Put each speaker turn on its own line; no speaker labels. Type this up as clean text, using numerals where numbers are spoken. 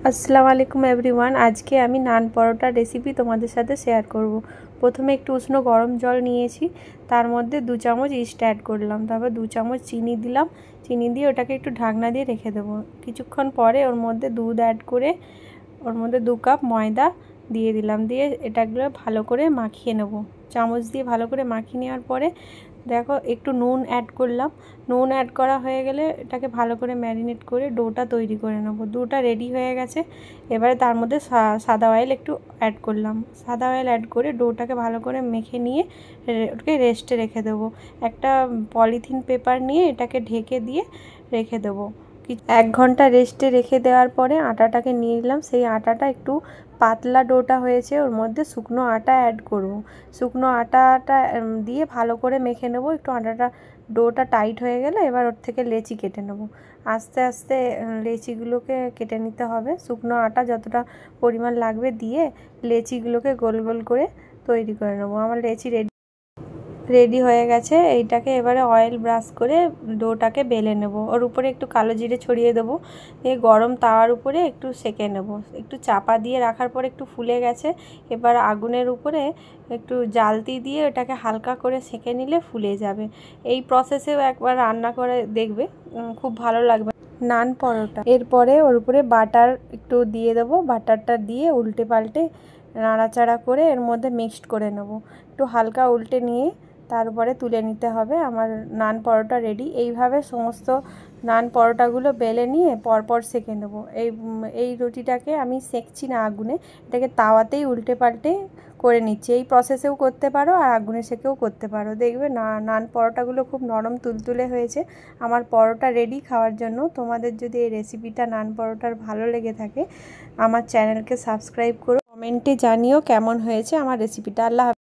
আসসালামু আলাইকুম এভরিওয়ান। আজকে আমি নান পরোটা রেসিপি তোমাদের সাথে শেয়ার করব। প্রথমে একটু উষ্ণ গরম জল নিয়েছি, তার মধ্যে 2 চামচ ইস্ট অ্যাড করলাম, তারপর 2 চামচ চিনি দিলাম। চিনি দিয়ে ওটাকে একটু ঢাকনা দিয়ে রেখে দেবো। কিছুক্ষণ পরে ওর মধ্যে দুধ অ্যাড করে ওর মধ্যে 2 কাপ ময়দা দিয়ে দিলাম, দিয়ে এটাগুলো ভালো করে মাখিয়ে নেব। চামচ দিয়ে ভালো করে মাখিয়ে নেওয়ার পরে দেখো একটু নুন অ্যাড করলাম। নুন অ্যাড করা হয়ে গেলে এটাকে ভালো করে ম্যারিনেট করে ডোটা তৈরি করে নেব। ডোটা রেডি হয়ে গেছে। এবারে তার মধ্যে সাদা অয়েল একটু অ্যাড করলাম। সাদা অয়েল অ্যাড করে ডোটাকে ভালো করে মেখে নিয়ে ওটাকে রেস্টে রেখে দেবো। একটা পলিথিন পেপার নিয়ে এটাকে ঢেকে দিয়ে রেখে দেবো। 1 ঘন্টা রেস্টে রেখে দেওয়ার পরে আটাটাকে নিয়ে নিলাম। সেই আটাটা একটু পাতলা ডোটা হয়েছে, ওর মধ্যে শুকনো আটা অ্যাড করব। শুকনো আটাটা দিয়ে ভালো করে মেখে নেব। একটু আটাটা ডোটা টাইট হয়ে গেলে এবার ওর থেকে লেচি কেটে নেব। আস্তে আস্তে লেচিগুলোকে কেটে নিতে হবে। শুকনো আটা যতটা পরিমাণ লাগবে দিয়ে লেচিগুলোকে গোল গোল করে তৈরি করে নেব। আমার লেচি রেডি হয়ে গেছে। এইটাকে এবারে অয়েল ব্রাশ করে ডোটাকে বেলে নেব। ওর উপরে একটু কালো জিরে ছড়িয়ে দেবো। দিয়ে গরম তাওয়ার উপরে একটু সেঁকে নেব। একটু চাপা দিয়ে রাখার পরে একটু ফুলে গেছে। এবার আগুনের উপরে একটু জ্বালতি দিয়ে ওটাকে হালকা করে সেঁকে নিলে ফুলে যাবে। এই প্রসেসেও একবার রান্না করে দেখবে, খুব ভালো লাগবে নান পরোটা। এরপরে ওর উপরে বাটার একটু দিয়ে দেবো। বাটারটা দিয়ে উল্টে পাল্টে নাড়াচাড়া করে এর মধ্যে মিক্সড করে নেব। একটু হালকা উল্টে নিয়ে তারপরে তুলে নিতে হবে। আমার নান পরোটা রেডি। এইভাবে সমস্ত নান পরোটাগুলো বেলে নিয়ে পরপর সেঁকে নেব। এই রুটিটাকে আমি সেঁকছি না আগুনে, এটাকে তাওয়াতেই উল্টে পাল্টে করে নিচ্ছি। এই প্রসেসেও করতে পারো আর আগুনে সেঁকেও করতে পারো। দেখবে নান পরোটাগুলো খুব নরম তুলতুলে হয়েছে। আমার পরোটা রেডি খাওয়ার জন্য। তোমাদের যদি এই রেসিপিটা নান পরোটার ভালো লেগে থাকে আমার চ্যানেলকে সাবস্ক্রাইব করো, কমেন্টে জানিও কেমন হয়েছে আমার রেসিপিটা। আল্লাহ হাফেজ।